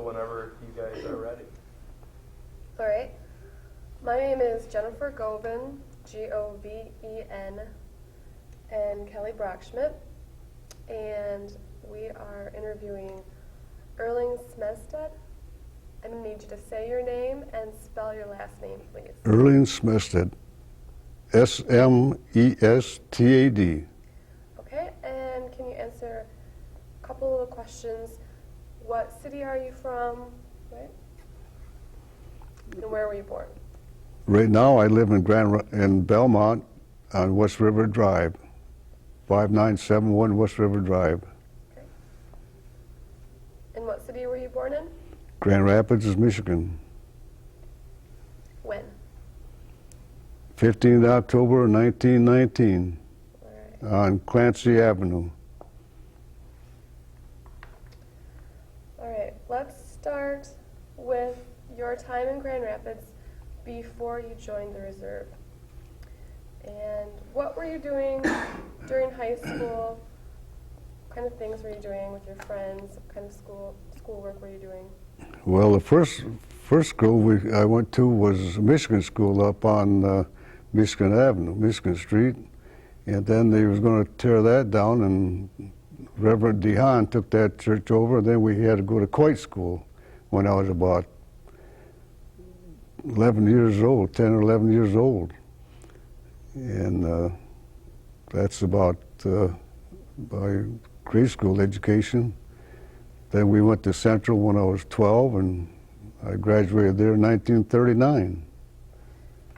whenever you guys are ready. All right. My name is Jennifer Goven, Goven, and Kelly Brockschmidt, and we are interviewing Erling Smestad. I'm going to need you to say your name and spell your last name, please. Erling Smestad, S-M-E-S-T-A-D. Okay, and can you answer a couple of questions? What city are you from, right? And where were you born? Right now I live in Belmont on West River Drive, 5971 West River Drive. Okay. And what city were you born in? Grand Rapids, Michigan. When? 15th October 1919 All right. on Clancy Avenue. All right, let's start with your time in Grand Rapids before you joined the reserve. And what were you doing during high school? What kind of things were you doing with your friends? What kind of schoolwork were you doing? Well, the first school I went to was Michigan School up on Michigan Avenue, Michigan Street, and then they was going to tear that down, and Reverend DeHaan took that church over. And then we had to go to Coit School when I was about 11 years old, 10 or 11 years old, and that's about my grade school education. Then we went to Central when I was 12, and I graduated there in 1939.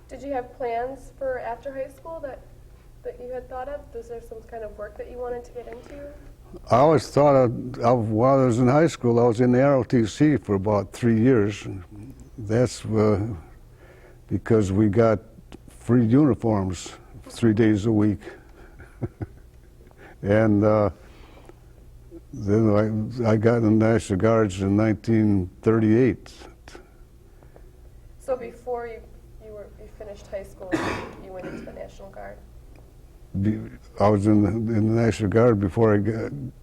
Did you have plans for after high school that you had thought of? Was there some kind of work that you wanted to get into? I always thought while I was in high school, I was in the ROTC for about 3 years. That's because we got free uniforms 3 days a week. And then I got in the National Guards in 1938. So before you finished high school, you went into the National Guard? I was in the National Guard before I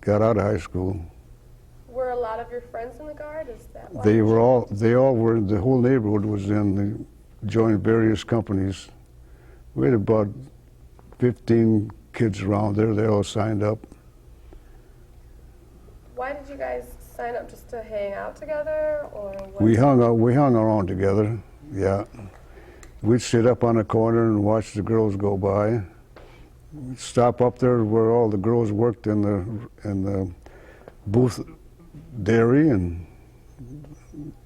got out of high school. Were a lot of your friends in the Guard? Is that why? They all were, the whole neighborhood was in, they joined various companies. We had about 15 kids around there, they all signed up. Why did you guys sign up, just to hang out together, or what? We hung around together, yeah. We'd sit up on a corner and watch the girls go by. We'd stop up there where all the girls worked in the booth dairy and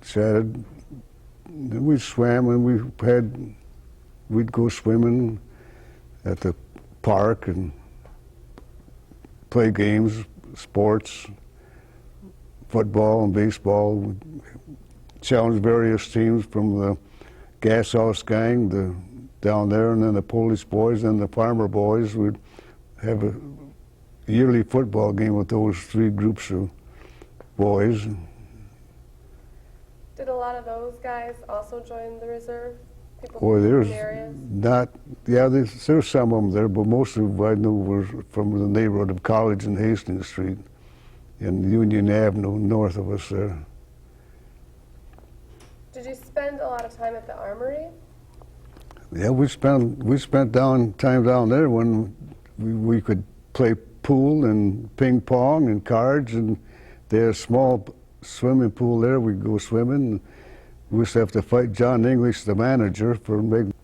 chatted. Then we swam, and we'd go swimming at the park and play games, sports, football and baseball. We'd challenge various teams from the Gas House Gang down there, and then the Police Boys and the Farmer Boys. We'd have a yearly football game with those three groups of boys. Did a lot of those guys also join the reserve? People Boy, from there's the areas? there's some of them there, but most of them I knew were from the neighborhood of College and Hastings Street and Union Avenue north of us there. Did you spend a lot of time at the armory? Yeah, we spent time down there when we could play pool and ping pong and cards, and there's a small swimming pool there. We'd go swimming. We used to have to fight John English, the manager, for making.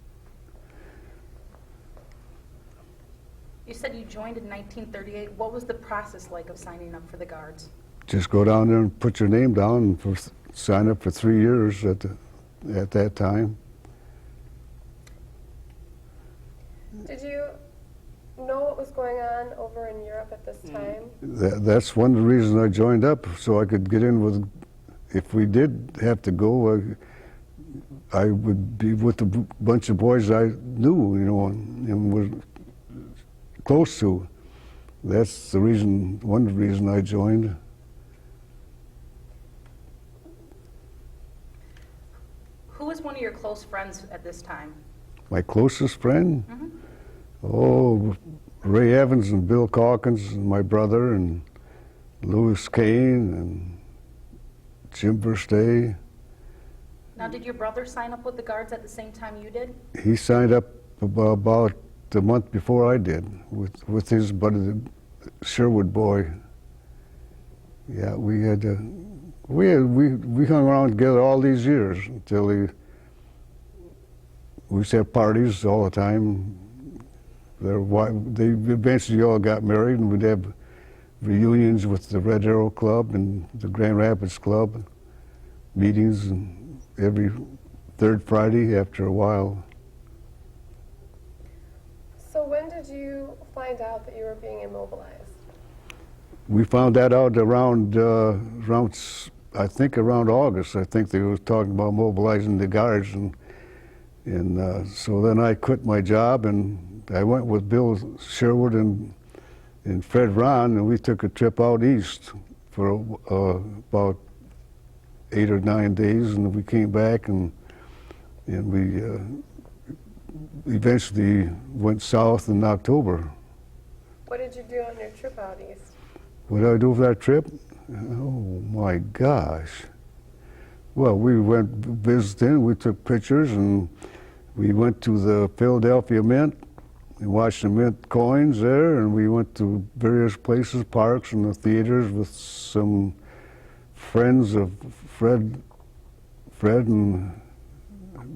You said you joined in 1938. What was the process like of signing up for the Guards? Just go down there and put your name down and sign up for 3 years at that time. Did you know what was going on over in Europe at this time? That's one of the reasons I joined up, so I could get in with. If we did have to go, I would be with a bunch of boys I knew, and was close to. That's the reason. One reason I joined. Who was one of your close friends at this time? My closest friend? Mm-hmm. Oh, Ray Evans and Bill Calkins and my brother and Louis Kane and Jim Verstay. Now, did your brother sign up with the Guards at the same time you did? He signed up about a month before I did with his buddy, the Sherwood boy. Yeah, we hung around together all these years until we used to have parties all the time. They eventually all got married, and we'd have reunions with the Red Arrow Club and the Grand Rapids Club, meetings and every third Friday after a while. So when did you find out that you were being immobilized? We found that out around I think around August. I think they were talking about mobilizing the Guards, and so then I quit my job and I went with Bill Sherwood and Fred Ron, and we took a trip out east for about 8 or 9 days, and we came back and we eventually went south in October. What did you do on your trip out east? What did I do for that trip? Oh my gosh. Well, we went visiting, we took pictures, and we went to the Philadelphia Mint and watched the mint coins there, and we went to various places, parks and the theaters with some friends of Fred and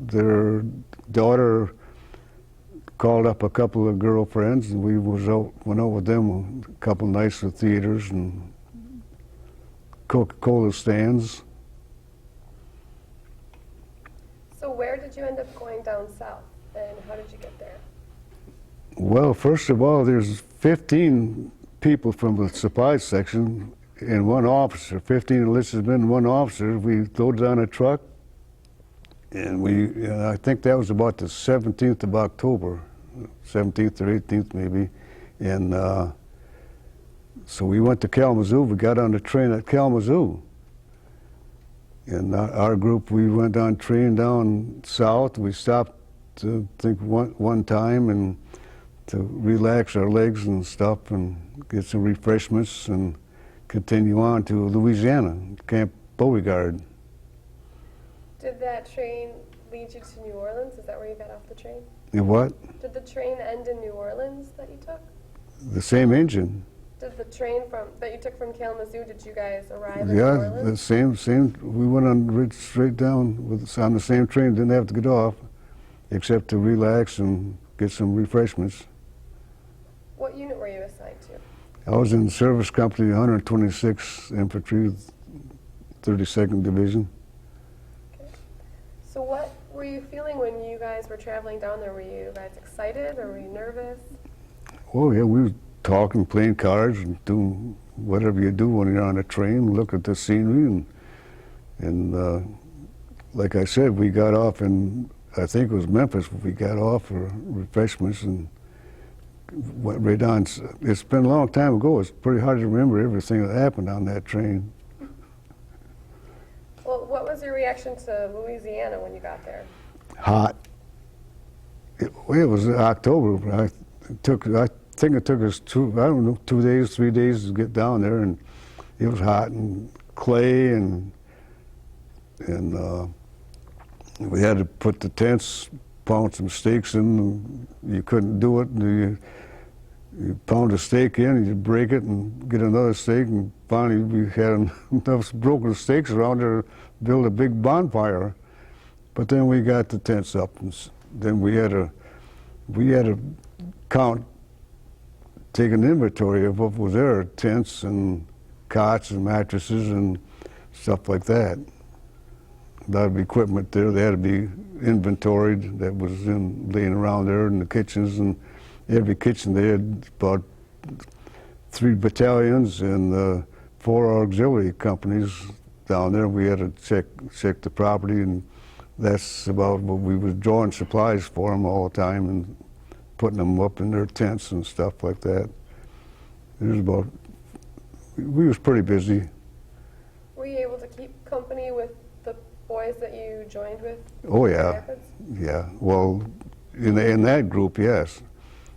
their daughter called up a couple of girlfriends, and we went out with them a couple nights at theaters and Coca-Cola stands. So where did you end up going down south, and how did you get there? Well, first of all, there's 15 people from the supply section and one officer, 15 enlisted men and one officer. We loaded on a truck, and I think that was about the 17th of October, 17th or 18th maybe, and so we went to Kalamazoo. We got on the train at Kalamazoo, and our group, we went on train down south. We stopped to think one time and to relax our legs and stuff and get some refreshments and continue on to Louisiana, Camp Beauregard. Did that train lead you to New Orleans? Is that where you got off the train? And what? Did the train end in New Orleans that you took? The same engine. Did the train that you took from Kalamazoo, did you guys arrive in New Yeah, Orleans? the same. We went on straight down on the same train. Didn't have to get off, except to relax and get some refreshments. What unit were you assigned to? I was in Service Company 126 Infantry, 32nd Division. Okay. So what were you feeling when you guys were traveling down there? Were you guys excited or were you nervous? Oh yeah, we were talking, playing cards, and doing whatever you do when you're on a train. Look at the scenery, and like I said, we got off in, I think it was Memphis. We got off for refreshments and went right on. It's been a long time ago. It's pretty hard to remember everything that happened on that train. Well, what was your reaction to Louisiana when you got there? Hot. It was October. I think it took us 2 days, 3 days to get down there, and it was hot and clay, and we had to put the tents, pound some stakes in. And you couldn't do it. You pound a stake in, and you break it and get another stake, and finally we had enough broken stakes around there to build a big bonfire. But then we got the tents up, and then we had to count, take an inventory of what was there, tents and cots and mattresses and stuff like that. A lot of equipment there. They had to be inventoried that was laying around there in the kitchens, and every kitchen they had about 3 battalions and 4 auxiliary companies down there. We had to check the property, and that's about what we was drawing supplies for them all the time and putting them up in their tents and stuff like that. We was pretty busy. Were you able to keep company with the boys that you joined with? Oh in yeah, Rapids? yeah. Well, in that group, yes.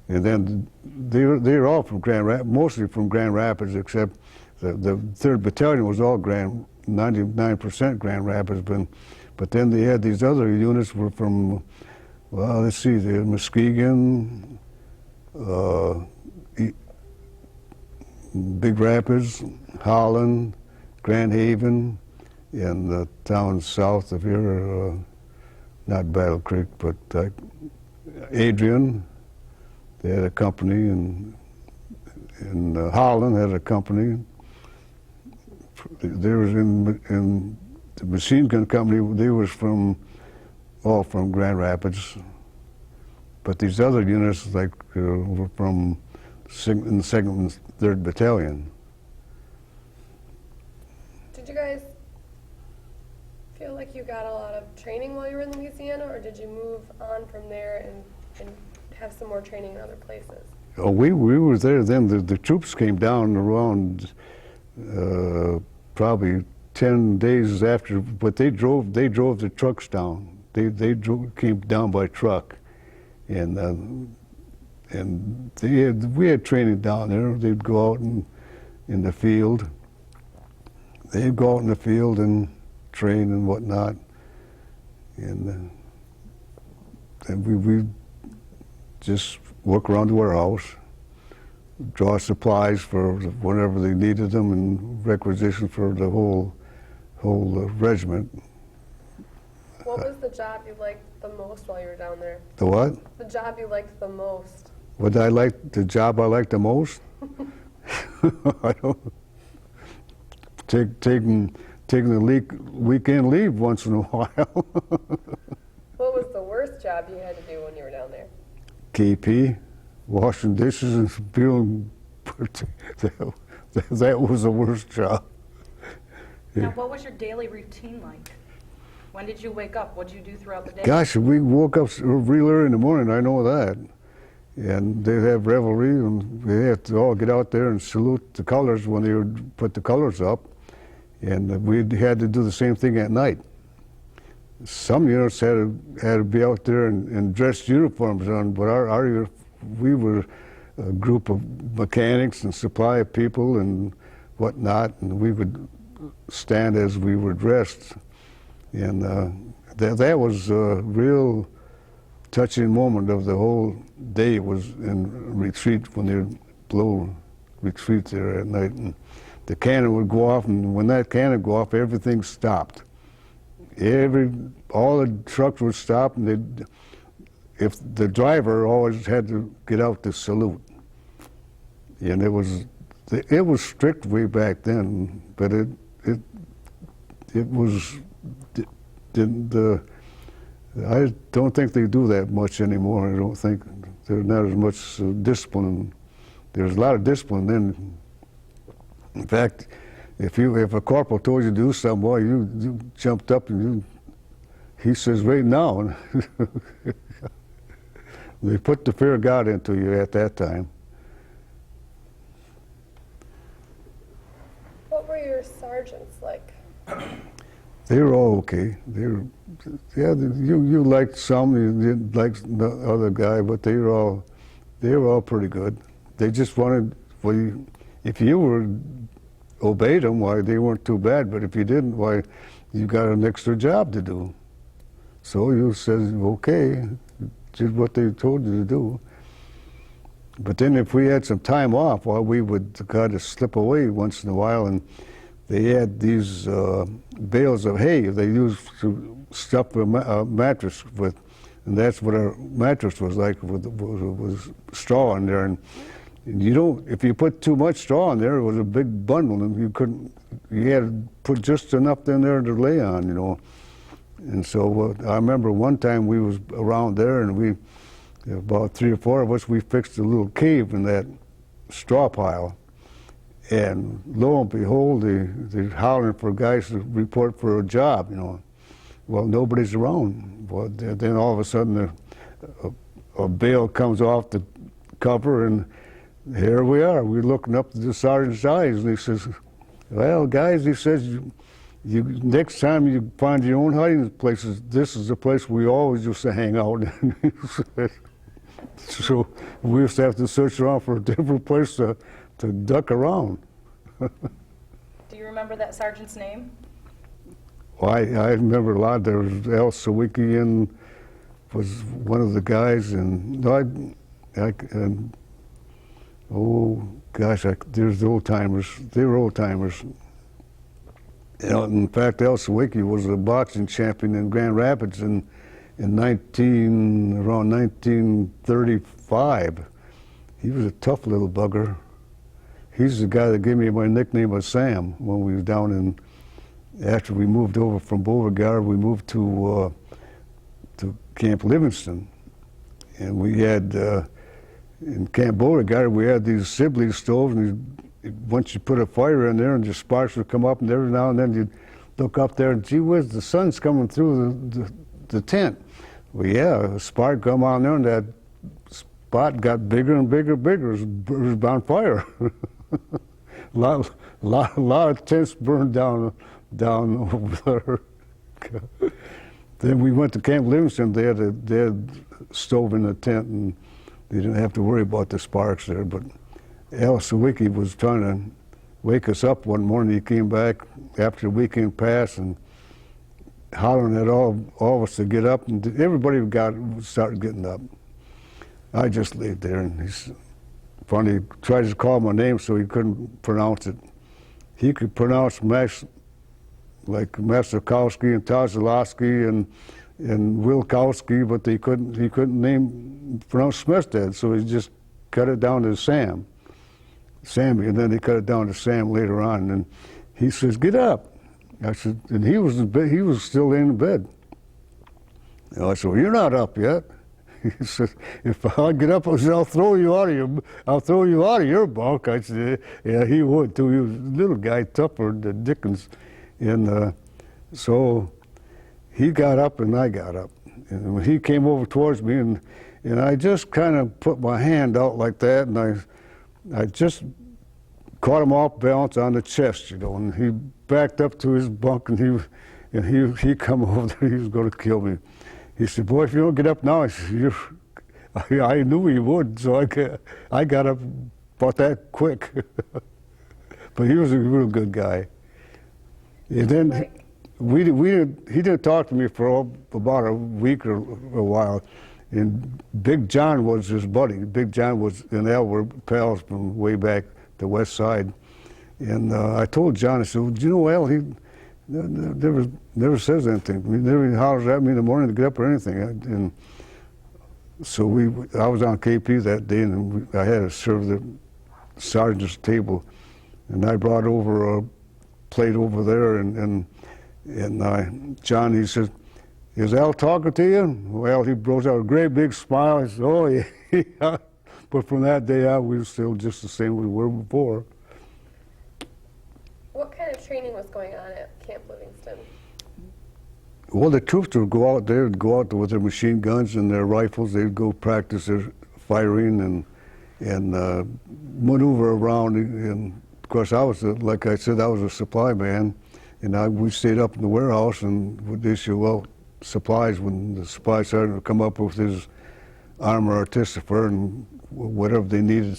And then they're all from Grand Rapids, mostly from Grand Rapids, except the 3rd Battalion was all 99% Grand Rapids, but then they had these other units were from, well, let's see, the Muskegon, Big Rapids, Holland, Grand Haven, and the towns south of here, not Battle Creek, but Adrian. They had a company, and Holland had a company. There was in the machine gun company. They was all from Grand Rapids, but these other units were from in the 2nd and 3rd Battalion. Did you guys feel like you got a lot of training while you were in Louisiana, or did you move on from there and have some more training in other places? Oh, we were there then. The troops came down around probably 10 days after, but they drove the trucks down. Came down by truck, and we had training down there. They'd go out in the field. They'd go out in the field and train and whatnot, and we just work around the warehouse, draw supplies for whenever they needed them, and requisition for the whole regiment. What was the job you liked the most while you were down there? The what? The job you liked the most? The job I liked the most? I don't. Taking the weekend leave once in a while. What was the worst job you had to do when you were down there? KP, washing dishes and feeling. That was the worst job. Now, what was your daily routine like? When did you wake up? What did you do throughout the day? Gosh, we woke up real early in the morning, I know that. And they'd have revelry, and we had to all get out there and salute the colors when they would put the colors up. And we had to do the same thing at night. Some units had to be out there in dress uniforms on, but we were a group of mechanics and supply people and whatnot, and we would stand as we were dressed. And that was a real touching moment of the whole day. Was in retreat when they would blow retreat there at night. And the cannon would go off, and when that cannon would go off, everything stopped. All the trucks would stop, and if the driver always had to get out to salute. And it was strict way back then, but it was. I don't think they do that much anymore. I don't think there's not as much discipline. There's a lot of discipline then. In fact, if a corporal told you to do something, boy, you jumped up and he says, right now. They put the fear of God into you at that time. What were your sergeants like? They were all okay. You liked some, you didn't like the other guy, but they were all pretty good. They just wanted, if you obeyed them, why, they weren't too bad, but if you didn't, why, you got an extra job to do. So you said, okay, did what they told you to do. But then if we had some time off, well, we would kind of slip away once in a while, and they had these bales of hay they used to stuff a mattress with, and that's what our mattress was like, was straw in there. And if you put too much straw in there, it was a big bundle, and you had to put just enough in there to lay on, And so I remember one time we was around there, and about 3 or 4 of us, we fixed a little cave in that straw pile. And lo and behold, they're howling for guys to report for a job, Well, nobody's around. Well, then all of a sudden a bale comes off the cover, and here we are. We're looking up at the sergeant's eyes, and he says, well, guys, he says, next time you find your own hiding places, this is the place we always used to hang out. So we used to have to search around for a different place to duck around. Do you remember that sergeant's name? Well, I remember a lot. There was Al Sawicki was one of the guys, and and oh gosh, there's the old timers. They were old timers. You know, in fact, Al Sawicki was a boxing champion in Grand Rapids in around 1935. He was a tough little bugger. He's the guy that gave me my nickname of Sam when we was down in. After we moved over from Beauregard, we moved to Camp Livingston, and we had in Camp Beauregard we had these Sibley stoves, and once you put a fire in there, and the sparks would come up, and every now and then you'd look up there, and gee whiz, the sun's coming through the tent. Well, yeah, a spark come on there, and that spot got bigger and bigger and bigger. It was on fire. a lot of tents burned down over there. Then we went to Camp Livingston. They had a stove in the tent, and they didn't have to worry about the sparks there. But Al Sawicki was trying to wake us up one morning. He came back after the weekend passed and hollering at all of us to get up, and everybody started getting up. I just laid there, and he's funny. He tried to call my name so he couldn't pronounce it. He could pronounce like Masakowski and Tazalowski and Wilkowski, but he couldn't pronounce Smestad, so he just cut it down to Sammy, and then he cut it down to Sam later on. And he says, "Get up." I said, and he was in bed, he was still in bed. And I said, "Well, you're not up yet." He said, "If I get up, I said, I'll throw you out of your bunk." I said, "Yeah, he would too. He was a little guy, tougher than Dickens." And so he got up and I got up. And when he came over towards me, and I just kind of put my hand out like that, and I just caught him off balance on the chest, you know, and he backed up to his bunk, and he come over there, he was going to kill me. He said, "Boy, if you don't get up now," I said, I knew he would, so I got up about that quick. But he was a real good guy. And then he didn't talk to me for about a week or a while. And Big John was his buddy. Big John and Al were pals from way back the west side. And I told John, I said, "Well, do you know Al? He never says anything. He never even hollers at me in the morning to get up or anything." And so I was on KP that day, and I had to serve the sergeant's table. And I brought over a plate over there, and John, he said, "Is Al talking to you?" Well, he broke out a great big smile. He said, "Oh, yeah." But from that day on, we were still just the same we were before. What kind of training was going on at Camp Livingston? Well, the troops would go out there, with their machine guns and their rifles. They'd go practice their firing and maneuver around. And of course, like I said, I was a supply man, and we stayed up in the warehouse and would issue out supplies when the supply sergeant would come up with his armor artificer and whatever they needed.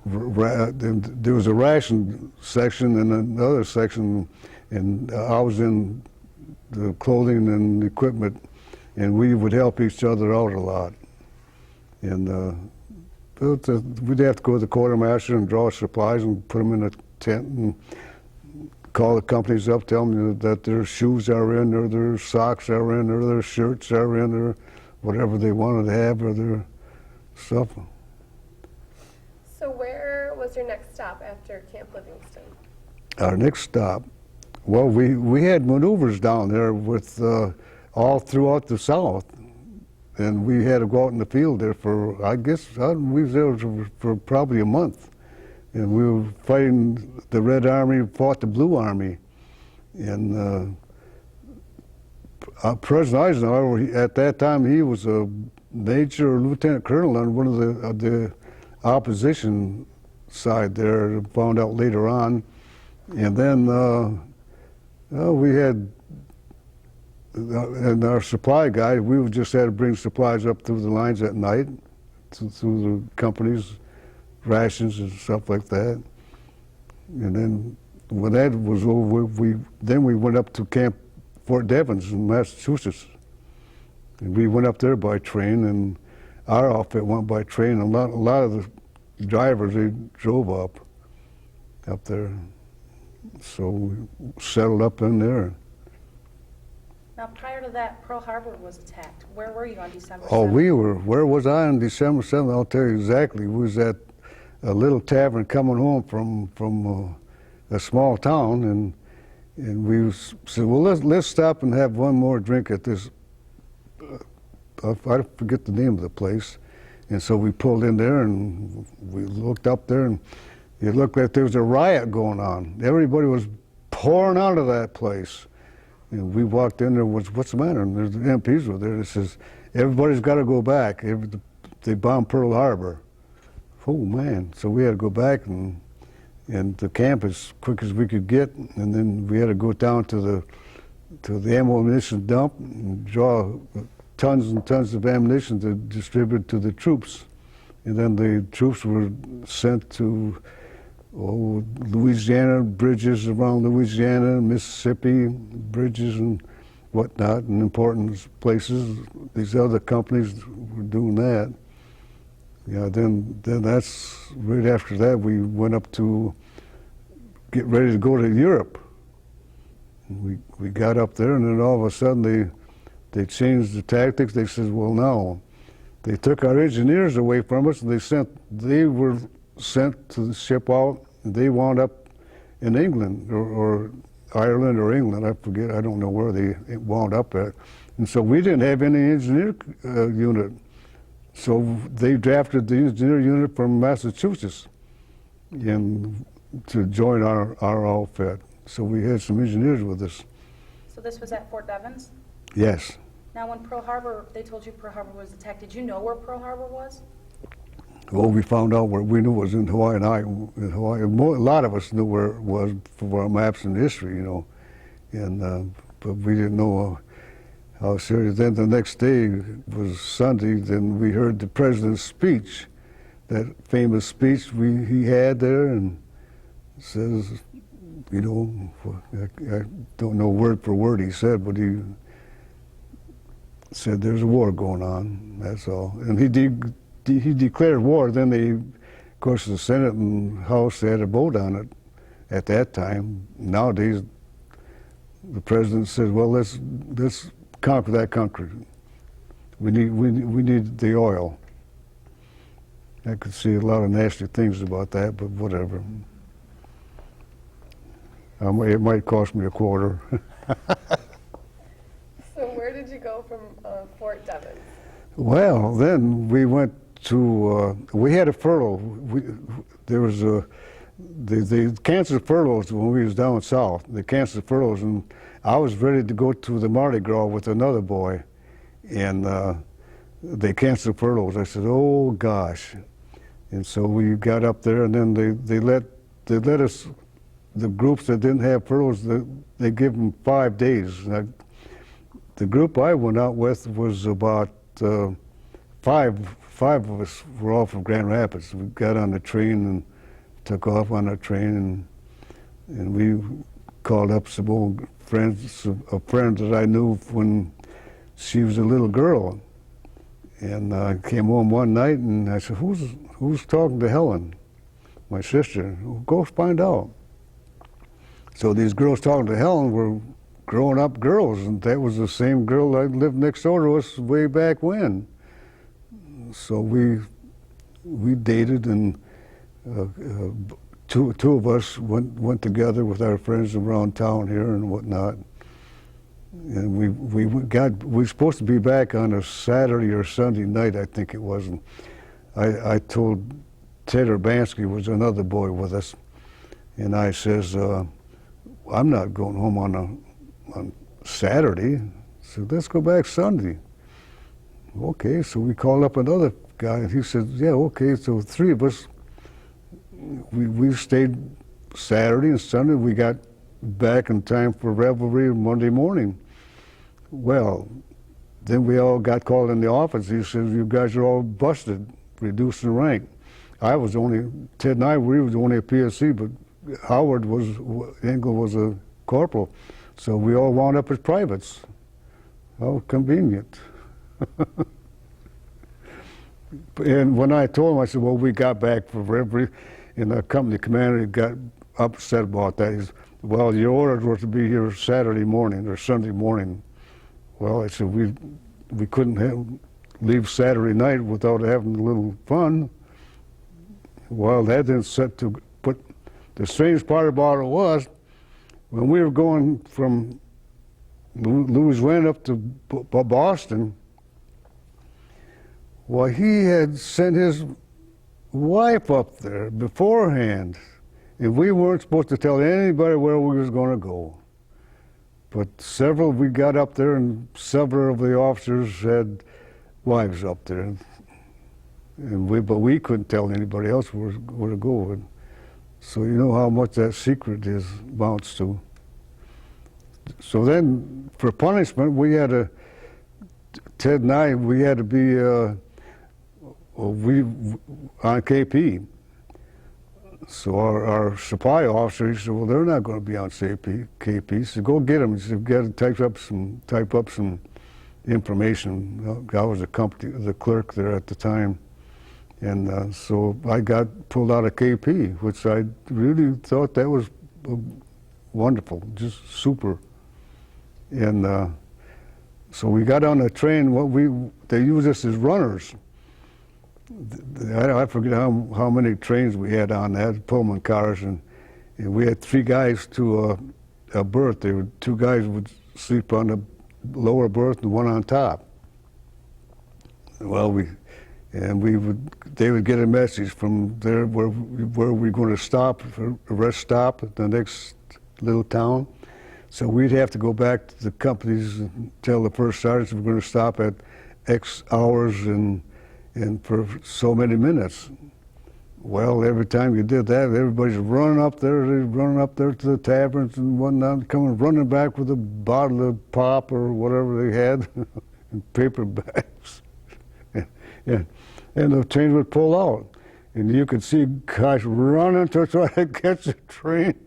There was a ration section and another section, and I was in the clothing and equipment, and we would help each other out a lot. And we'd have to go to the quartermaster and draw supplies and put them in a tent and call the companies up, tell them that their shoes are in, or their socks are in, or their shirts are in, or whatever they wanted to have, or their stuff. So where was your next stop after Camp Livingston? Our next stop, well, we had maneuvers down there with all throughout the South, and we had to go out in the field there for, I guess, we was there for probably a month, and we were fighting the Red Army, fought the Blue Army, and President Eisenhower, at that time, he was a major or lieutenant colonel on one of the opposition side there, found out later on. And then we had, and our supply guy, we just had to bring supplies up through the lines at night, through the companies, rations and stuff like that. And then when that was over, then we went up to Camp Fort Devens in Massachusetts. And we went up there by train, and our outfit went by train. A lot of the drivers, they drove up there. So we settled up in there. Now, prior to that, Pearl Harbor was attacked. Where were you on December 7th? Oh, where was I on December 7th? I'll tell you exactly. We was at a little tavern coming home from a small town, and we said, well, let's stop and have one more drink at this, I forget the name of the place. And so we pulled in there, and we looked up there, and it looked like there was a riot going on. Everybody was pouring out of that place. And we walked in there, what's the matter? And the MPs were there. It says, everybody's got to go back. They bombed Pearl Harbor. Oh, man. So we had to go back and the camp as quick as we could get. And then we had to go down to the ammunition dump and draw tons and tons of ammunition to distribute to the troops. And then the troops were sent to Louisiana, bridges around Louisiana, Mississippi, bridges and whatnot, and important places. These other companies were doing that. Yeah, then that's right after that we went up to get ready to go to Europe. We got up there, and then all of a sudden they changed the tactics. They said, well, no, they took our engineers away from us, and they were sent to ship out. They wound up in England or Ireland or England, I forget, I don't know where they wound up at. And so we didn't have any engineer unit. So they drafted the engineer unit from Massachusetts to join our outfit. So we had some engineers with us. So this was at Fort Devens? Yes. Now, when Pearl Harbor, they told you Pearl Harbor was attacked, did you know where Pearl Harbor was? Well, we found out where we knew it was in Hawaii, in Hawaii. A lot of us knew where it was from our maps and history, you know, but we didn't know how serious. Then the next day was Sunday. Then we heard the president's speech, that famous speech he had there, and says, you know, I don't know word for word he said, but he said there's a war going on. That's all, and he declared war. Then of course, the Senate and House had a vote on it at that time. Nowadays, the president says, well, let's conquer that country. We need the oil. I could see a lot of nasty things about that, but whatever. It might cost me a quarter. So where did you go from Fort Devens? Well, then we went to, we had a furlough. There was they canceled furloughs when we was down south. They canceled furloughs, and I was ready to go to the Mardi Gras with another boy, and they canceled furloughs. I said, oh gosh. And so we got up there, and then they let us, the groups that didn't have furloughs, they give them 5 days. The group I went out with was about five of us were all from Grand Rapids. We got on the train and took off on the train, and we called up some old friends, a friend that I knew when she was a little girl. And I came home one night, and I said, who's talking to Helen, my sister? Well, go find out. So these girls talking to Helen were grown-up girls, and that was the same girl that lived next door to us way back when. So we dated, and two of us went together with our friends around town here and whatnot. And we were supposed to be back on a Saturday or Sunday night, I think it was. And I told Ted Urbanski, was another boy with us, and I says, I'm not going home on Saturday, so let's go back Sunday. Okay, so we called up another guy, and he said, yeah, okay, so 3 of us, we stayed Saturday and Sunday. We got back in time for revelry Monday morning. Well, then we all got called in the office. He said, you guys are all busted, reduced in rank. Ted and I, we was only a PSC, but Engel was a corporal, so we all wound up as privates. How convenient. And when I told him, I said, well, we got back and the company commander got upset about that. He said, well, your orders were to be here Saturday morning or Sunday morning. Well, I said, we couldn't leave Saturday night without having a little fun. Well, that didn't set to put. The strange part about it was, when we were going from Louisiana up to Boston, well, he had sent his wife up there beforehand, and we weren't supposed to tell anybody where we was going to go. But we got up there, and several of the officers had wives up there, but we couldn't tell anybody else where to go. And so you know how much that secret amounts to. So then, for punishment, Ted and I, we had to be on KP. So our supply officer, he said, well, they're not going to be on KP. He said, go get them. He said, you've got to type up some information. I was the clerk there at the time. And so I got pulled out of KP, which I really thought that was wonderful, just super. And so we got on the train. They used us as runners. I forget how many trains we had on that, Pullman cars, and we had 3 guys to a berth. 2 guys would sleep on the lower berth and 1 on top. Well, they would get a message from there where we're going to stop for a rest stop at the next little town. So we'd have to go back to the companies and tell the first sergeants we're going to stop at X hours and for so many minutes. Well, every time you did that, everybody's running up there to the taverns and whatnot, running back with a bottle of pop or whatever they had in paper bags. and the train would pull out. And you could see guys running to try to catch the train.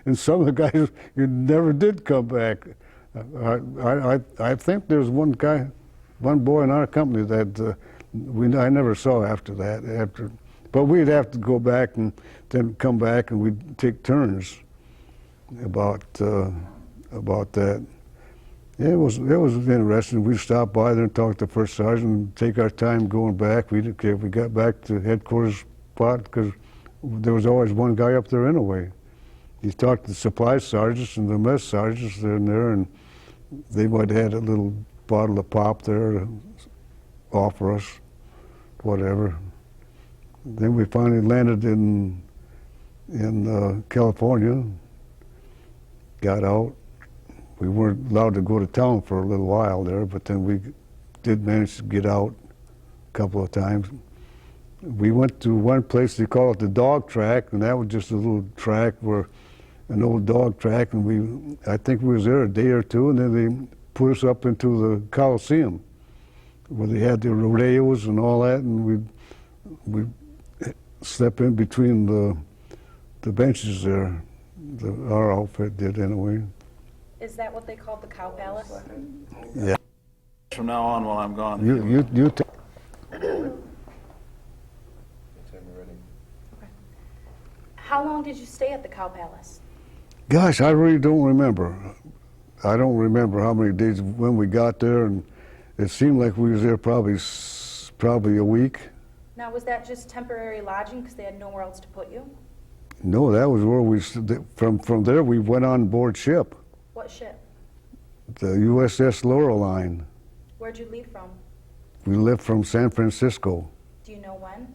And some of the guys, you never did come back. I think there's one boy in our company that I never saw after that. But we'd have to go back and then come back, and we'd take turns about that. Yeah, it was interesting. We'd stop by there and talk to the first sergeant and take our time going back. We didn't care if we got back to headquarters spot, because there was always one guy up there anyway. You talked to the supply sergeants and the mess sergeants in there, and they might have had a little bottle of pop there to offer us, whatever. Then we finally landed in California, got out. We weren't allowed to go to town for a little while there, but then we did manage to get out a couple of times. We went to one place, they call it the dog track, and that was just a little track an old dog track, and I think we was there a day or two, and then they put us up into the Coliseum, where they had the rodeos and all that, and we slept in between the benches there. Our outfit did anyway. Is that what they called the Cow Palace? Yeah. From now on, while I'm gone. You take. How long did you stay at the Cow Palace? Gosh, I really don't remember. I don't remember how many days when we got there, and it seemed like we was there probably a week. Now, was that just temporary lodging because they had nowhere else to put you? No, that was where from there we went on board ship. What ship? The USS Laureline. Where'd you leave from? We left from San Francisco. Do you know when?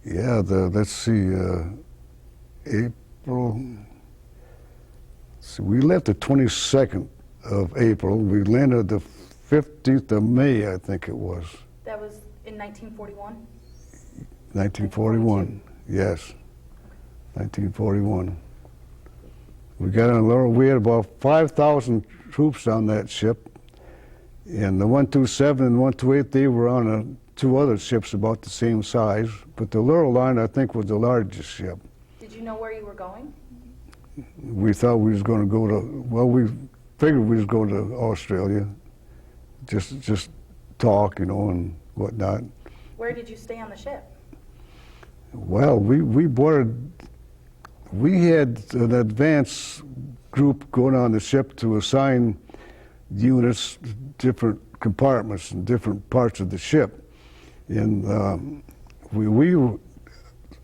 Yeah, let's see, April. So we left the 22nd of April. We landed the 15th of May, I think it was. That was in 1941? 1941, yes. 1941. We got on Laurel. We had about 5,000 troops on that ship. And the 127 and 128, they were on 2 other ships about the same size. But the Laureline, I think, was the largest ship. Did you you know where you were going? We thought we was going to go to, well, we figured we was going to Australia, just talk, you know, and whatnot. Where did you stay on the ship? Well, we had an advance group going on the ship to assign units, different compartments in different parts of the ship. And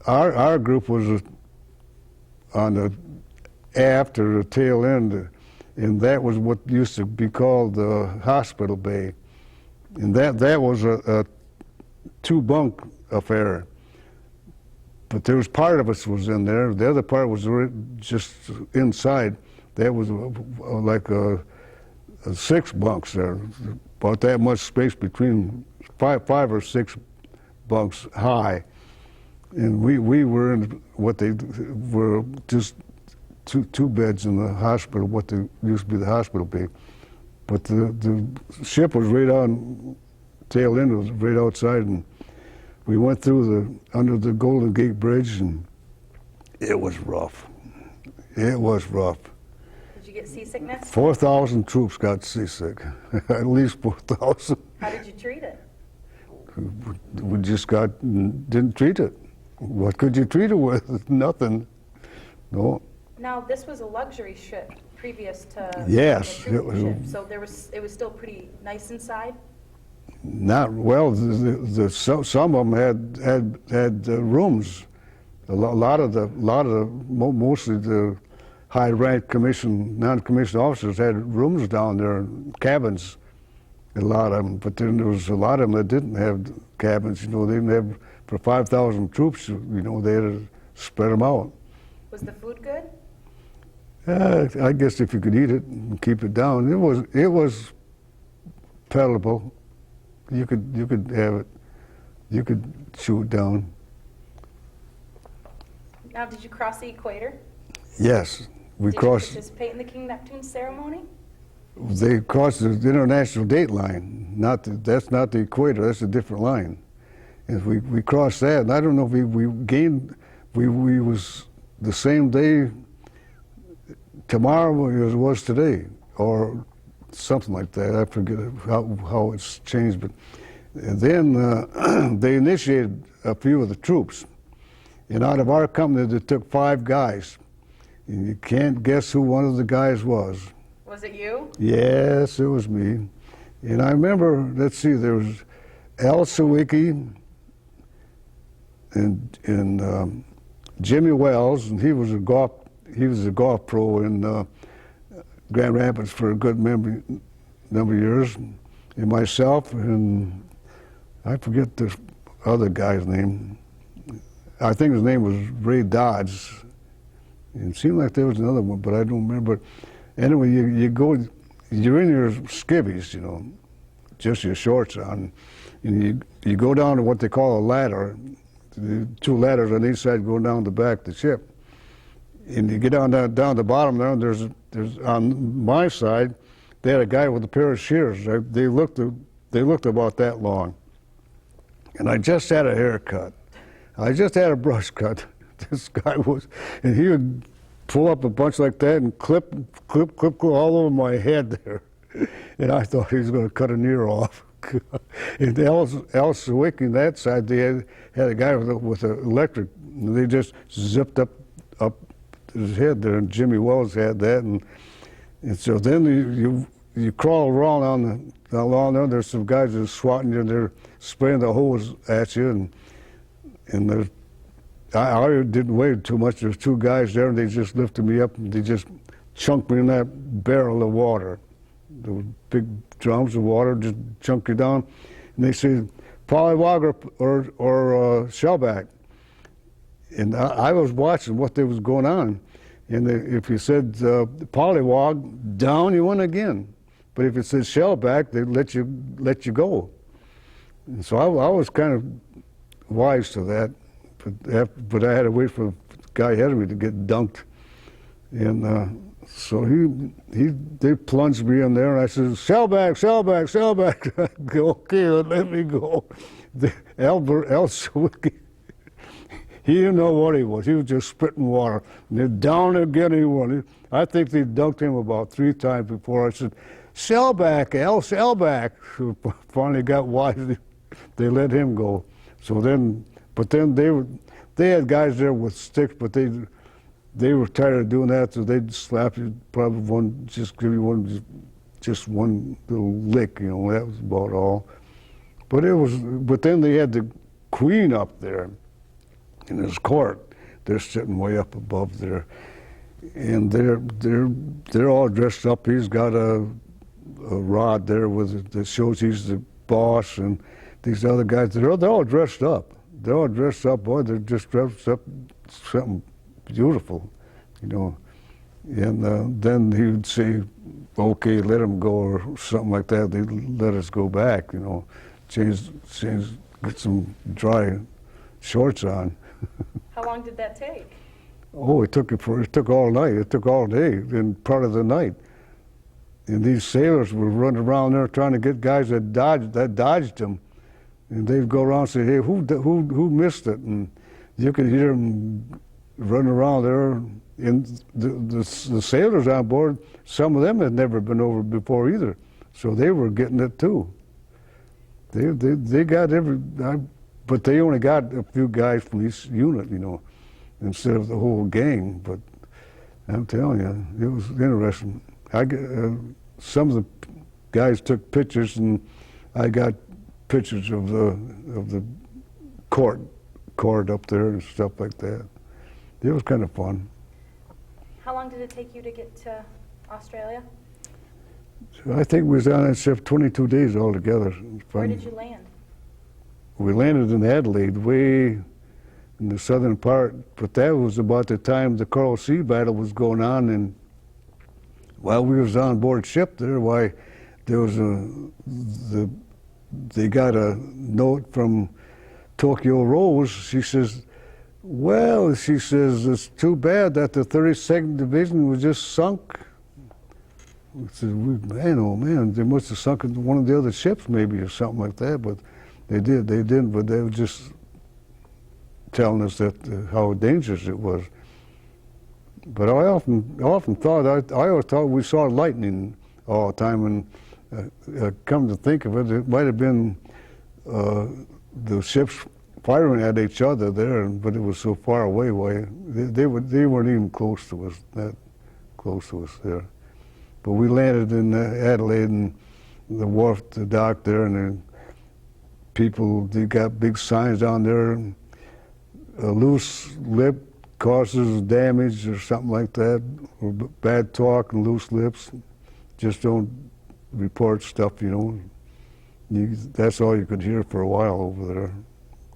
our group was on the aft or the tail end, and that was what used to be called the hospital bay. And that was a two-bunk affair. But there was part of us was in there. The other part was just inside. That was like a 6 bunks there, about that much space between five or 6 bunks high. And we were in what they were just two beds in the hospital, what they used to be the hospital bay. But the ship was right on, tail end was right outside, and we went through under the Golden Gate Bridge, and it was rough. It was rough. Did you get seasickness? 4,000 troops got seasick, at least 4,000. How did you treat it? We just didn't treat it. What could you treat it with? Nothing. No. Now, this was a luxury ship previous to Yes, the it was. ship, so it was still pretty nice inside. Not well. Some of them had rooms. Mostly the high-ranked non-commissioned officers had rooms down there, cabins. A lot of them, but then there was a lot of them that didn't have cabins. You know, they didn't have for 5,000 troops. You know, they had to spread them out. Was the food good? I guess if you could eat it and keep it down, it was palatable. You could have it. You could chew it down. Now, did you cross the equator? Yes, we crossed. Did you participate in the King Neptune ceremony? They crossed the international date line. That's not the equator. That's a different line. And we crossed that. And I don't know if we gained. We was the same day tomorrow as it was today, or something like that. I forget how it's changed. But and then they initiated a few of the troops. And out of our company, they took 5 guys. And you can't guess who one of the guys was. Was it you? Yes, it was me. And I remember, let's see, there was Al Sawicki and Jimmy Wells, and he was a golf pro in Grand Rapids for a good number of years. And myself, and I forget the other guy's name. I think his name was Ray Dodds. It seemed like there was another one, but I don't remember. Anyway, you're in your skivvies, you know, just your shorts on, and you go down to what they call a ladder, 2 ladders on each side going down the back of the ship. And you get down the bottom there, and there's on my side, they had a guy with a pair of shears. They looked about that long. And I just had a haircut. I just had a brush cut. This guy was, and he would pull up a bunch like that and clip all over my head there. And I thought he was going to cut an ear off. And Al Sawicki on that side, they had a guy with an electric, and they just zipped up his head there, and Jimmy Wells had that. And so then you crawl around along there, there's some guys that are swatting you, and they're spraying the hose at you, and there's, I didn't weigh too much. There's 2 guys there, and they just lifted me up, and they just chunked me in that barrel of water. Those big drums of water just chunk you down. And they said, pollywog or shellback. And I was watching what they was going on. And if you said pollywog, down you went again. But if it said shellback, they'd let you go. And so I was kind of wise to that. But I had to wait for the guy ahead of me to get dunked. And so they plunged me in there, and I said, shellback. I go, okay, let me go. Al Sawicki, He didn't know what he was. He was just spitting water. And then down again he went. I think they dunked him about 3 times before I said, "Sell back, Al, sell back." So finally got wise. They let him go. So then, but then they had guys there with sticks, but they were tired of doing that, so they'd slap you, probably just give you just one little lick, you know, that was about all. But then they had the Queen up there in his court. They're sitting way up above there, and they're all dressed up. He's got a rod there that shows he's the boss, and these other guys, they're all dressed up. They're all dressed up, boy, they're just dressed up something beautiful, you know. And then he would say, "Okay, let him go," or something like that. They'd let us go back, you know, change, get some dry shorts on. How long did that take? Oh, it took all night. It took all day, and part of the night. And these sailors were running around there trying to get guys that dodged them. And they'd go around and say, "Hey, who missed it?" And you could hear them running around there. And the sailors on board, some of them had never been over before either, so they were getting it too. They got but they only got a few guys from each unit, you know, instead of the whole gang. But I'm telling you, it was interesting. Some of the guys took pictures, and I got pictures of the court up there and stuff like that. It was kind of fun. How long did it take you to get to Australia? So I think we was on that ship 22 days altogether. Where did you land? We landed in Adelaide, way in the southern part, but that was about the time the Coral Sea battle was going on, and while we was on board ship there, why there was they got a note from Tokyo Rose. She says, "Well," she says, "it's too bad that the 32nd Division was just sunk." I said, "Man, oh man, they must have sunk in one of the other ships maybe or something like that," but they didn't, but they were just telling us that how dangerous it was. But I often thought, I always thought we saw lightning all the time, and come to think of it, it might have been the ships firing at each other there, but it was so far away. Why they weren't even close to us, that close to us there. But we landed in Adelaide, and the wharf, the dock there, and then they got big signs down there. A loose lip causes damage or something like that, or bad talk and loose lips. Just don't report stuff, you know. That's all you could hear for a while over there.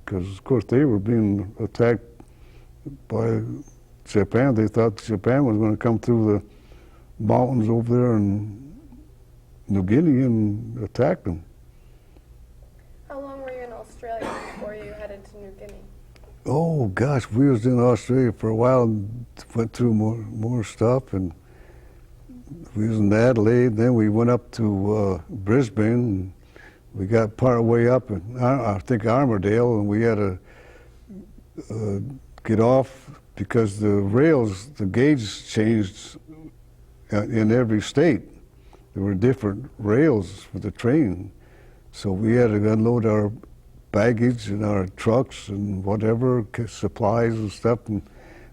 Because, of course, they were being attacked by Japan. They thought Japan was going to come through the mountains over there in New Guinea and attack them. How long were you in Australia before you headed to New Guinea? Oh, gosh, we was in Australia for a while and went through more stuff. And we was in Adelaide, then we went up to Brisbane. And we got part way up, and I think Armourdale, and we had to get off because the gauge changed in every state. There were different rails for the train, so we had to unload our baggage and our trucks and whatever, supplies and stuff, and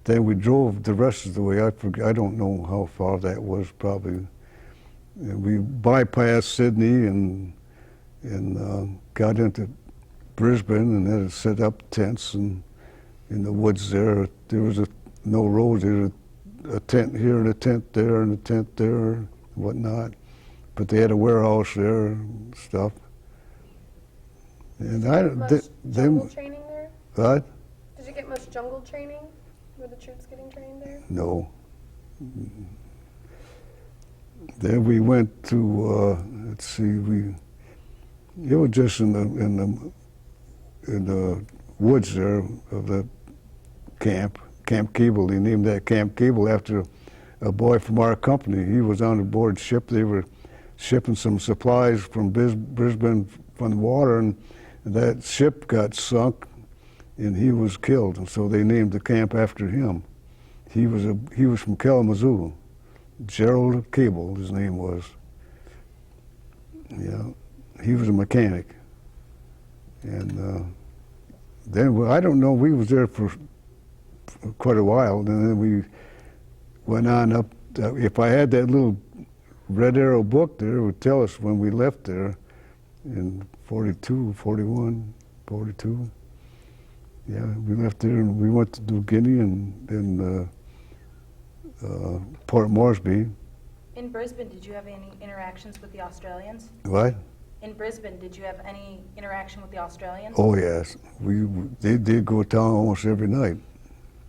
then we drove the rest of the way. I don't know how far that was, probably. And we bypassed Sydney and got into Brisbane, and then set up tents in the woods there. There was no roads. There was a tent here and a tent there and a tent there and whatnot. But they had a warehouse there and stuff. And Much jungle training there? What? Did you get much jungle training? Were the troops getting trained there? No. Then we went to let's see, it was just in the woods there of the Camp Cable. They named that Camp Cable after a boy from our company. He was on a board ship. They were shipping some supplies from Brisbane from the water, and that ship got sunk, and he was killed, and so they named the camp after him. He was from Kalamazoo. Gerald Cable, his name was. Yeah, he was a mechanic. And then, well, I don't know, we was there for quite a while, and then we went on up. If I had that little Red Arrow book there, it would tell us when we left there in 42, 41, 42. Yeah, we left there and we went to New Guinea and then Port Moresby. In Brisbane, did you have any interactions with the Australians? What? In Brisbane, did you have any interaction with the Australians? Oh yes, they did go to town almost every night.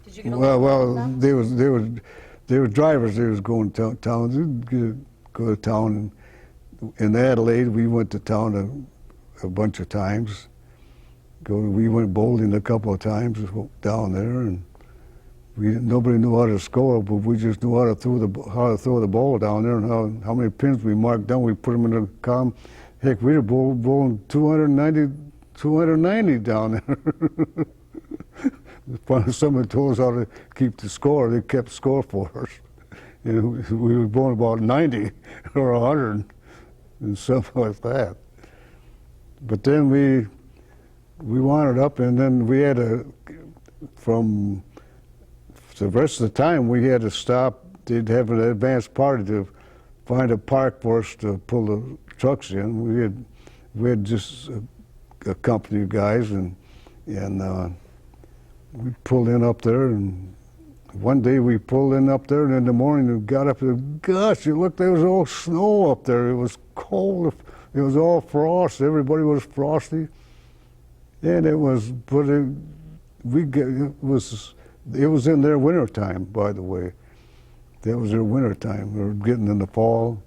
Did you get along with them? They were drivers. They was going to town. They'd go to town. In Adelaide, we went to town a bunch of times. We went bowling a couple of times down there, and nobody knew how to score, but we just knew how to throw the ball down there, and how many pins we marked down. We put them in the column. Heck, we were bowling 290 down there. Finally, somebody told us how to keep the score. They kept score for us. And we were bowling about 90 or 100 and something like that. But then we wound up, and then we had from the rest of the time, we had to stop. They'd have an advance party to find a park for us to pull the trucks in. We had just a company of guys, and we pulled in up there, and one day we pulled in up there, and in the morning we got up there, gosh, you look, there was all snow up there. It was cold. It was all frost. Everybody was frosty. And it was, but it was in their winter time, by the way. That was their winter time. We were getting in the fall.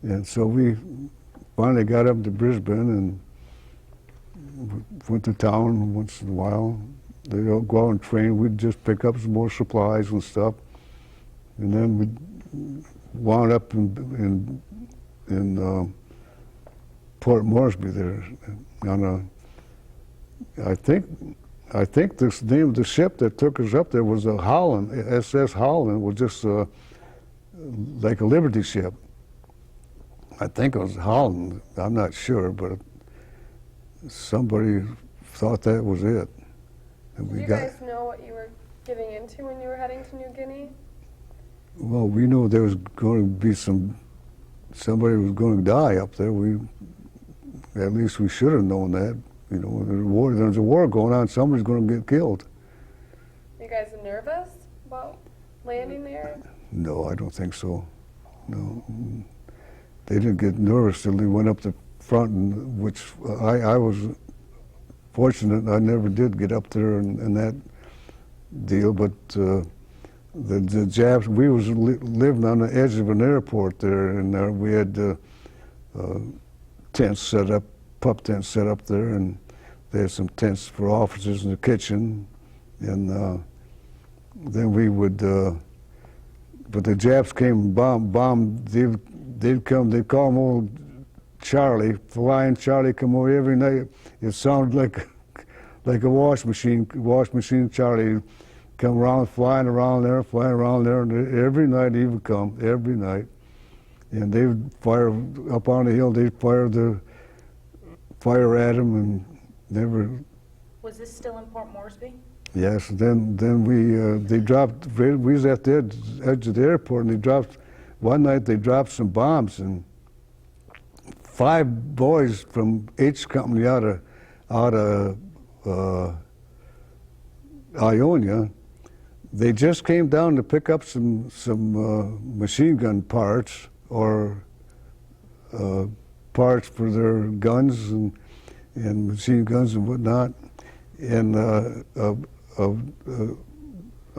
And so we finally got up to Brisbane and went to town once in a while. They'd all go out and train. We'd just pick up some more supplies and stuff. And then we wound up in Port Moresby there on I think the name of the ship that took us up there was a Holland, SS Holland, was just like a Liberty ship. I think it was Holland. I'm not sure, but somebody thought that was it. And Did you guys know what you were getting into when you were heading to New Guinea? Well, we knew there was going to be somebody was going to die up there. At least we should have known that. You know, there's a war going on. Somebody's going to get killed. You guys nervous about landing there? No, I don't think so. No, they didn't get nervous till they went up the front, which I was fortunate. I never did get up there in that deal, but the Japs. We was living on the edge of an airport there, and we had tents set up. Pup tents set up there, and they had some tents for officers in the kitchen, and then we would. But the Japs came and bombed. They'd come. They'd call him old Charlie, Flying Charlie. Come over every night. It sounded like a wash machine. Wash machine Charlie come around, flying around there, and every night he would come. Every night, and they would fire up on the hill. They'd fire at him and never. Was this still in Port Moresby? Yes. Then they dropped. We was at the edge of the airport, and one night they dropped some bombs, and 5 boys from H Company out of Ionia. They just came down to pick up some machine gun parts or parts for their guns and machine guns and whatnot, and a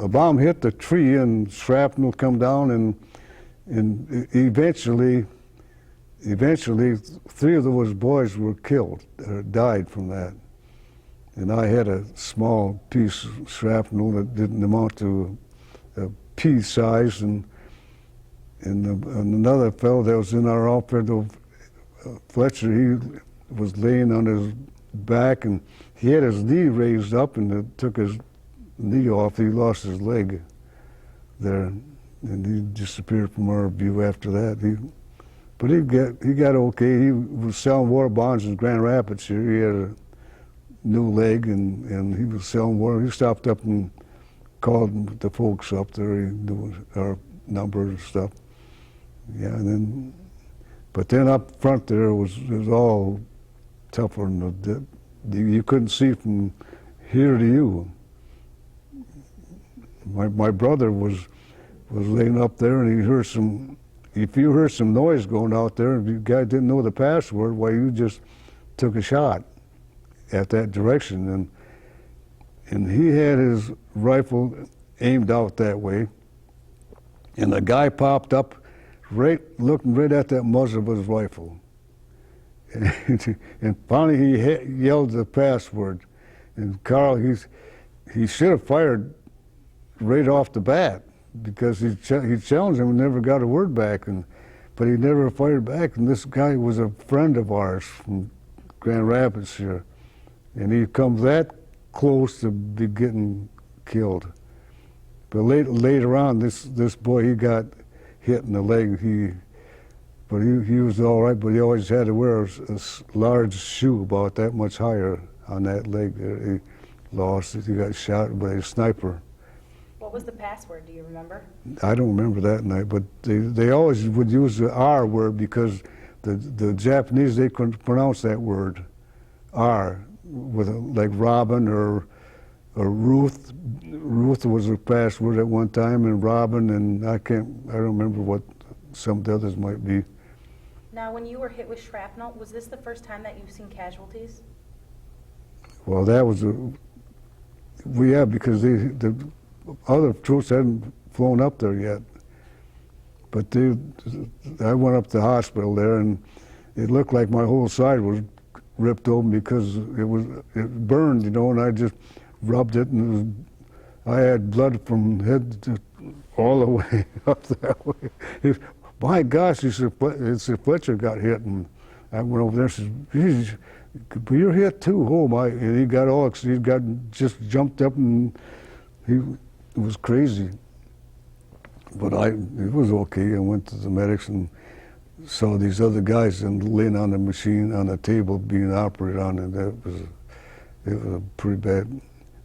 bomb hit the tree and shrapnel come down, and eventually 3 of those boys were killed, died from that. And I had a small piece of shrapnel that didn't amount to a pea size, and another fellow that was in our outfit, Fletcher, he was laying on his back, and he had his knee raised up and it took his knee off. He lost his leg there, and he disappeared from our view after that. But he got okay. He was selling war bonds in Grand Rapids here. He had a new leg, and he was selling war. He stopped up and called the folks up there. He knew our number and stuff. Yeah, but then up front there it was all tougher. You couldn't see from here to you. My brother was laying up there, and he heard some. If you heard some noise going out there, and the guy didn't know the password, why you just took a shot at that direction, and he had his rifle aimed out that way, and the guy popped up, looking right at that muzzle of his rifle, and finally he yelled the password, and Carl, he should have fired right off the bat, because he challenged him and never got a word back, but he never fired back. And this guy was a friend of ours from Grand Rapids here, and he comes that close to be getting killed. But later on, this boy, he got hit in the leg. But he was all right, but he always had to wear a large shoe about that much higher on that leg. He lost it. He got shot by a sniper. What was the password? Do you remember? I don't remember that night, but they always would use the R word because the Japanese, they couldn't pronounce that word, R, with like Robin or Ruth. Ruth was a password at one time, and Robin, and I don't remember what some of the others might be. Now, when you were hit with shrapnel, was this the first time that you've seen casualties? Well, that was because the other troops hadn't flown up there yet. But I went up to the hospital there, and it looked like my whole side was ripped open because it burned, and I just rubbed it, and I had blood from head to all the way up that way. My gosh, he said, Fletcher got hit, and I went over there and said, "Geez, but you're hit too." Oh my! And he just jumped up, and it was crazy. But it was okay. I went to the medics and saw these other guys and laying on the machine, on the table, being operated on, and it was pretty bad.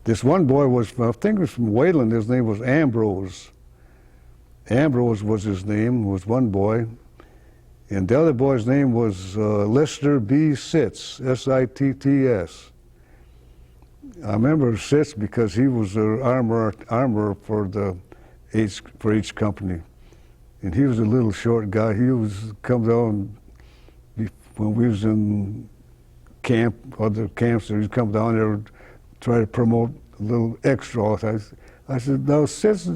This one boy I think he was from Wayland. His name was Ambrose. Ambrose was his name, was one boy. And the other boy's name was Lister B. Sitz, S-I-T-T-S. I remember Sitz because he was the armorer for each company. And he was a little short guy. He come down when we was in other camps, he'd come down there and try to promote a little extra. I said, "Now, Sitz,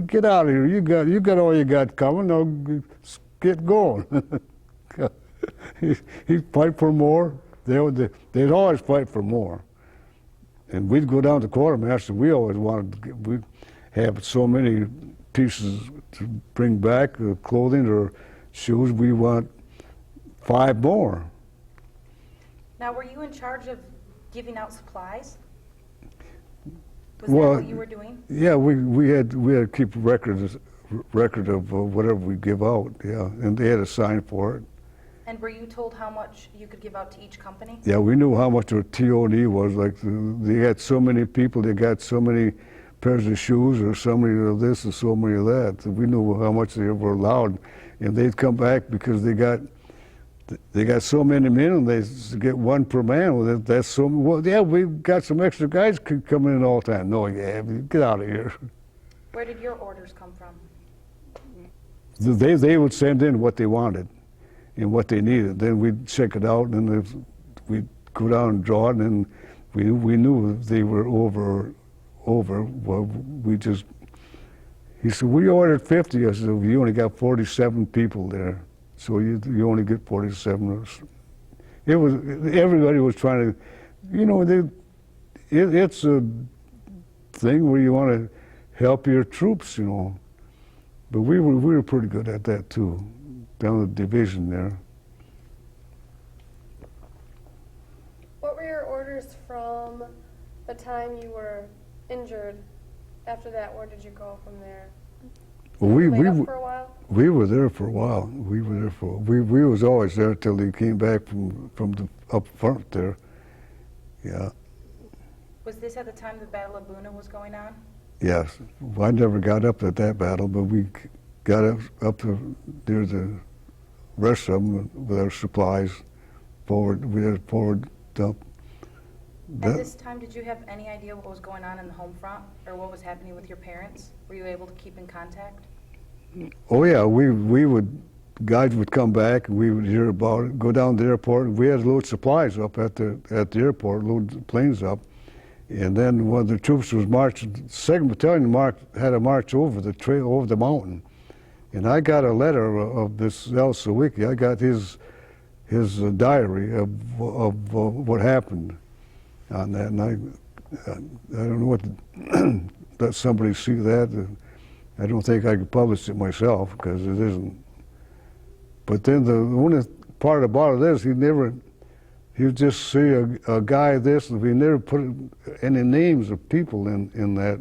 get out of here. You got all you got coming. Now get going." He'd fight for more. They'd always fight for more. And we'd go down to quartermaster. We always we'd have so many pieces to bring back, clothing or shoes. We want 5 more. Now, were you in charge of giving out supplies? Was Well, that what you were doing? Yeah, we had to keep a record of whatever we give out. Yeah, and they had a sign for it. And were you told how much you could give out to each company? Yeah, we knew how much their TOD was. Like they had so many people, they got so many pairs of shoes, or so many of this, and so many of that. So we knew how much they were allowed, and they'd come back because they got so many men, and they get 1 per man. Well, that's so. Well, yeah, we got some extra guys could come in all the time. No, yeah, get out of here. Where did your orders come from? They would send in what they wanted and what they needed. Then we'd check it out, and we'd go down and draw it, and we knew if they were over. Well, he said, "We ordered 50. I said, "Well, you only got 47 people there, so you only get 47. Everybody was trying to, it's a thing where you want to help your troops, But we were pretty good at that too, down the division there. What were your orders from time you were injured, after that, where did you go from there? Well, Were you laid up for a while? we were there for a while. We were there for we was always there till he came back from the up front there. Yeah. Was this at the time the Battle of Buna was going on? Yes. I never got up at that battle, but we got up to near the rest of them with our supplies forward. We had a forward dump. At this time, did you have any idea what was going on in the home front or what was happening with your parents? Were you able to keep in contact? Oh yeah, we would, guys would come back and we would hear about it, go down to the airport. We had to load supplies up at the airport, load the planes up. And then when the troops was marching, 2nd Battalion had a march over the trail, over the mountain. And I got a letter of this El Sawicki. I got his diary of what happened on that. And I don't know what, let somebody see that. I don't think I could publish it myself because it isn't. But then the only part about it is he would just see a guy this, and he never put any names of people in that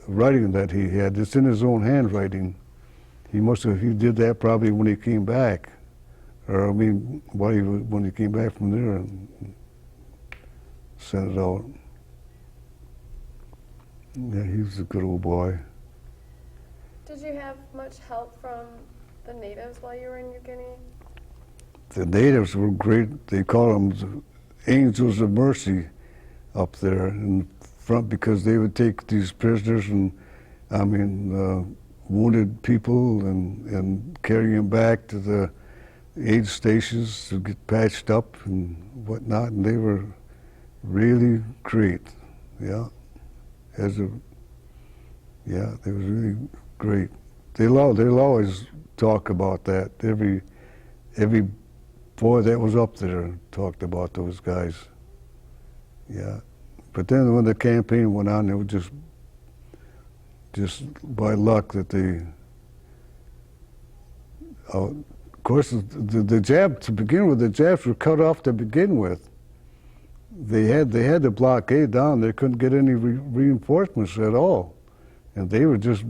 writing that he had. It's in his own handwriting. He did that probably when he came back, or I mean, when he came back from there and sent it out. Yeah, he was a good old boy. Did you have much help from the natives while you were in New Guinea? The natives were great. They call them the angels of mercy up there in front because they would take these prisoners and, wounded people and carry them back to the aid stations to get patched up and whatnot. And they were really great. Yeah, they was really great. They'll always talk about that. Every boy that was up there talked about those guys. Yeah, but then when the campaign went on, it was just by luck that they. Of course, the Jap to begin with, the Japs were cut off to begin with. They had the blockade down. They couldn't get any reinforcements at all, and they were just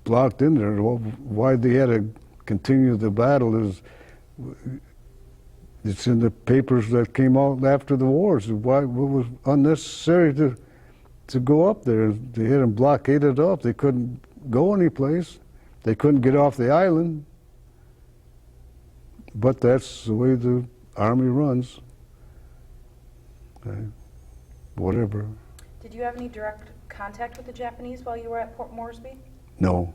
blocked in there. Why they had to continue the battle is. It's in the papers that came out after the wars. Why it was unnecessary to go up there? They had them blockaded up. They couldn't go anyplace. They couldn't get off the island. But that's the way the Army runs. Okay. Whatever. Did you have any direct contact with the Japanese while you were at Port Moresby? No.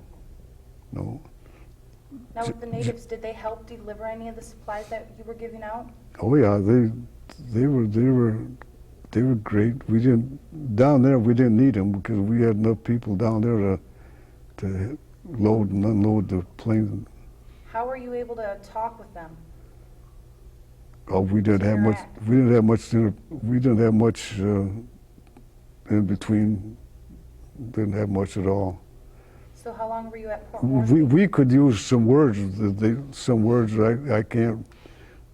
Now, with the natives, did they help deliver any of the supplies that you were giving out? Oh yeah, they were great. We didn't down there. We didn't need them because we had enough people down there to load and unload the planes. How were you able to talk with them? Oh, we didn't have much. We didn't have much. We didn't have much in between. Didn't have much at all. So how long were you at Port Moresby? We could use some words. Some words I can't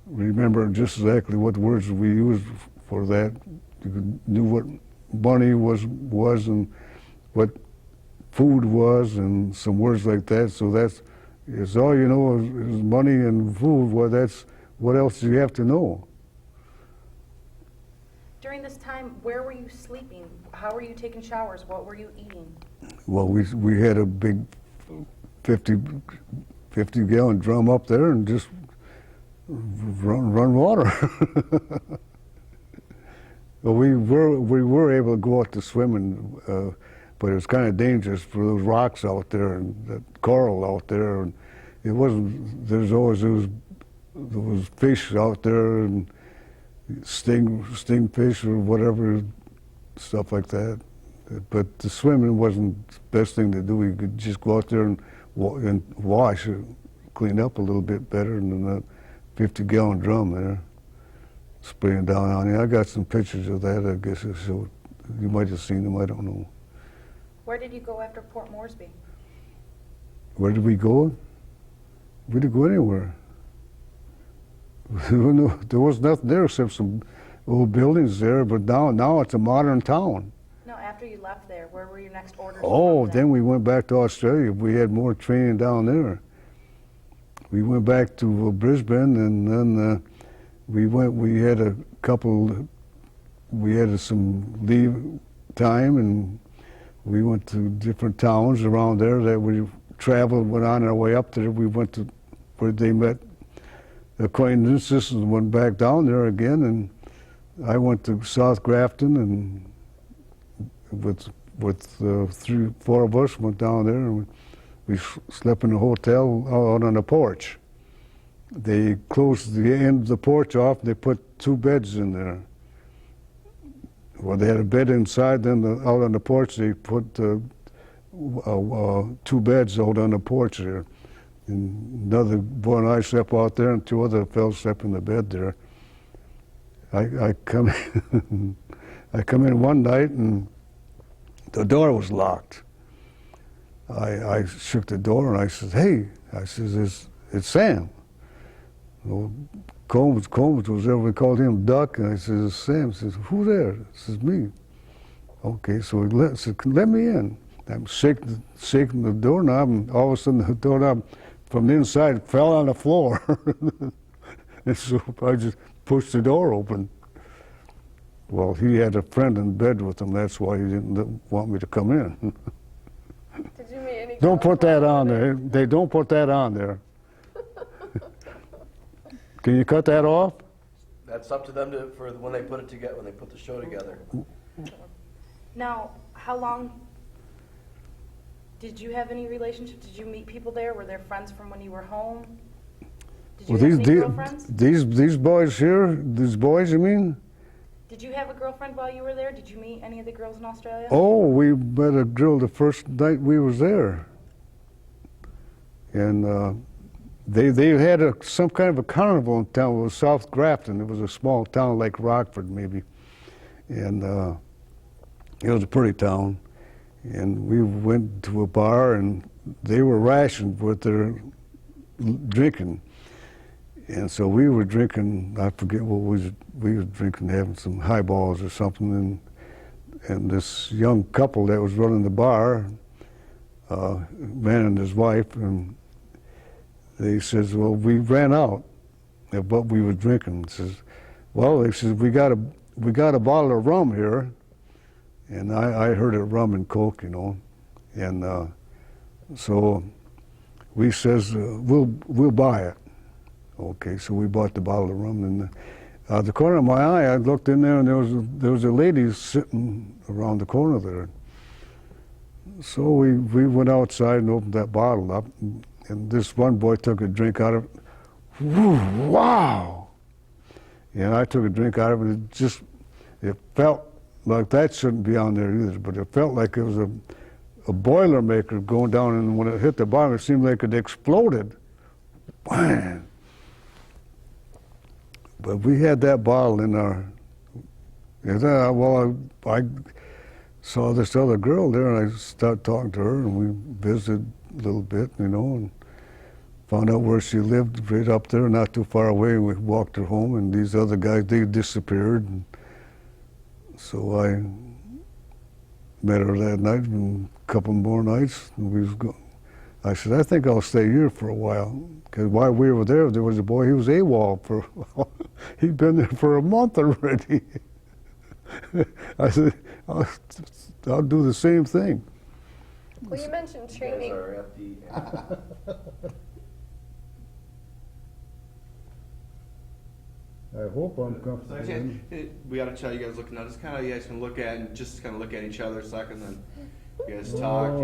remember just exactly what words we used for that. You knew what money was and what food was and some words like that. So it's all you know is money and food. Well, that's what else do you have to know? During this time, where were you sleeping? How were you taking showers? What were you eating? Well, we had a big 50-gallon drum up there and just run water. Well, we were able to go out to swimming, but it was kind of dangerous for those rocks out there and that coral out there. And it wasn't. There was fish out there and sting fish or whatever, stuff like that. But the swimming wasn't the best thing to do. You could just go out there and wash or clean up a little bit better than that 50-gallon drum there, spraying down on you. I got some pictures of that. I guess it showed. You might have seen them. I don't know. Where did you go after Port Moresby? Where did we go? We didn't go anywhere. There was nothing there except some old buildings there, but now it's a modern town. No, after you left there, where were your next orders? Oh, from then we went back to Australia. We had more training down there. We went back to Brisbane, and then we had a couple, we had some leave time, and we went to different towns around there that we traveled, went on our way up there. We went to where they met acquaintances and went back down there again, and I went to South Grafton, and with 3, 4 of us went down there, and we slept in a hotel out on the porch. They closed the end of the porch off, and they put 2 beds in there. Well, they had a bed inside, then out on the porch they put 2 beds out on the porch there. And another boy and I slept out there, and 2 other fellows slept in the bed there. I come I come in one night, and the door was locked. I shook the door, and I said, "Hey," I says, "it's Sam." Well, Combs was there. We called him Duck, and I says, "It's Sam." He says, "Who's there?" I says, "Me." Okay, so he said, "Let me in." I'm shaking the doorknob, and all of a sudden the doorknob from the inside fell on the floor. And so I just pushed the door open. Well, he had a friend in bed with him. That's why he didn't want me to come in. Did you meet any? Don't put that on California there. They don't put that on there. Can you cut that off? That's up to them for when they put it together, when they put the show together. Now, how long did you have any relationships? Did you meet people there? Were there friends from when you were home? Did you have any girlfriends? These boys here, these boys, you mean? Did you have a girlfriend while you were there? Did you meet any of the girls in Australia? Oh, we met a girl the first night we was there. And they had some kind of a carnival in town. It was South Grafton. It was a small town like Rockford, maybe. And it was a pretty town. And we went to a bar, and they were rationed with their drinking. And so we were drinking, I forget what we were drinking, having some highballs or something. And this young couple that was running the bar, man and his wife, and they says, "Well, we ran out of what we were drinking." Says, "Well," they says, we got a bottle of rum here." And I heard it rum and coke, you know. And so we says, we'll buy it. Okay, so we bought the bottle of rum, and out the corner of my eye, I looked in there, and there was a lady sitting around the corner there. So we went outside and opened that bottle up, and this one boy took a drink out of it. Woo, wow! And I took a drink out of it. It felt like that shouldn't be on there either, but it felt like it was a Boilermaker going down, and when it hit the bottom, it seemed like it exploded. Bang! But we had that bottle in our. Well, I saw this other girl there, and I started talking to her, and we visited a little bit, you know, and found out where she lived right up there, not too far away, and we walked her home, and these other guys, they disappeared. And so I met her that night, and a couple more nights, and we was I said, "I think I'll stay here for a while," because while we were there, there was a boy, he was AWOL for, he'd been there for a month already. I said, I'll do the same thing. Well, you mentioned training. You guys are at the I hope I'm So comfortable. we ought to tell you guys looking at us, kind of you guys can look at and just kind of look at each other a second, then you guys talk.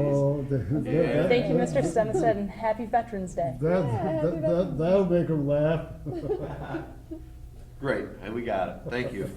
Yeah. Thank you, Mr. Smestad, and happy Veterans Day. That'll make them laugh. Great, and we got it. Thank you.